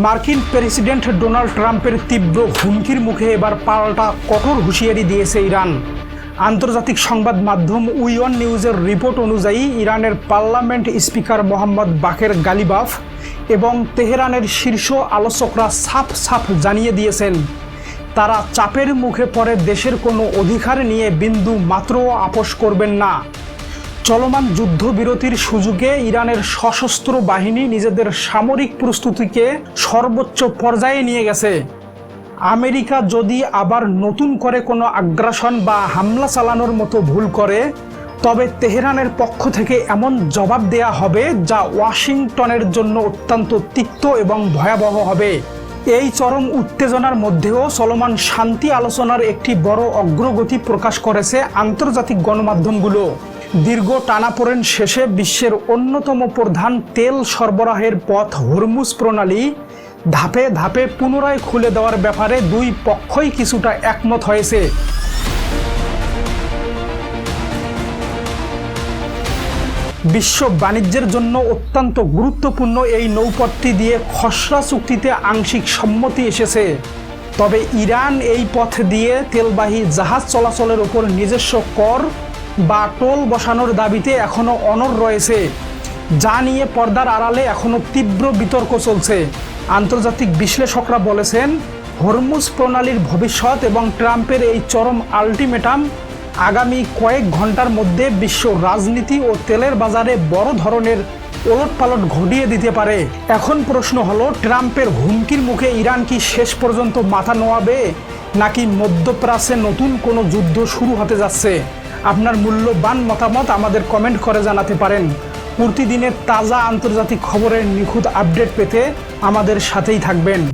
মার্কিন president Donald ট্রাম্পের তীব্র হুমকির মুখে এবার পাল্টা কঠোর হুঁশিয়ারি দিয়েছে ইরান। আন্তর্জাতিক সংবাদ মাধ্যম উইওয়ান নিউজের রিপোর্ট অনুযায়ী ইরানের পার্লামেন্ট স্পিকার মোহাম্মদ বাকের গালিবাফ এবং তেহরানের শীর্ষ আলোচকরা সাফ সাফ জানিয়ে দিয়েছেন, তারা চাপের মুখে পড়ে দেশের কোনো অধিকার নিয়ে বিন্দু মাত্রও আপোস করবেন না। চলমান যুদ্ধবিরতির সুযোগে ইরানের সশস্ত্র বাহিনী নিজেদের সামরিক প্রস্তুতিকে সর্বোচ্চ পর্যায়ে নিয়ে গেছে। আমেরিকা যদি আবার নতুন করে কোনো আগ্রাসন বা হামলা চালানোর মতো ভুল করে, তবে তেহরানের পক্ষ থেকে এমন জবাব দেয়া হবে যা ওয়াশিংটনের জন্য অত্যন্ত তিক্ত এবং ভয়াবহ হবে। এই চরম উত্তেজনার মধ্যেও চলমান শান্তি আলোচনার একটি বড় অগ্রগতি প্রকাশ করেছে আন্তর্জাতিক গণমাধ্যমগুলো। দীর্ঘ টানাপোড়েন শেষে বিশ্বের অন্যতম প্রধান তেল সরবরাহের পথ হরমুজ প্রণালী ধাপে ধাপে পুনরায় খুলে দেওয়ার ব্যাপারে দুই পক্ষই কিছুটা একমত হয়েছে। বিশ্ব বাণিজ্যের জন্য অত্যন্ত গুরুত্বপূর্ণ এই নৌপথটি দিয়ে খসড়া চুক্তিতে আংশিক সম্মতি এসেছে। তবে ইরান এই পথ দিয়ে তেলবাহী জাহাজ চলাচলের উপর নিজস্ব কর বা টোল বসানোর দাবিতে এখনও অনড় রয়েছে, যা নিয়ে পর্দার আড়ালে এখনও তীব্র বিতর্ক চলছে। আন্তর্জাতিক বিশ্লেষকরা বলেছেন, হরমুজ প্রণালীর ভবিষ্যৎ এবং ট্রাম্পের এই চরম আল্টিমেটাম আগামী কয়েক ঘন্টার মধ্যে বিশ্ব রাজনীতি ও তেলের বাজারে বড় ধরনের ওলটপালট ঘটিয়ে দিতে পারে। এখন প্রশ্ন হলো, ট্রাম্পের হুমকির মুখে ইরান কি শেষ পর্যন্ত মাথা নোয়াবে, নাকি মধ্যপ্রাচ্যে নতুন কোনো যুদ্ধ শুরু হতে যাচ্ছে? আপনার মূল্যবান মতামত আমাদের কমেন্ট করে জানাতে পারেন। প্রতিদিনের তাজা আন্তর্জাতিক খবরের নিখুঁত আপডেট পেতে আমাদের সাথেই থাকবেন।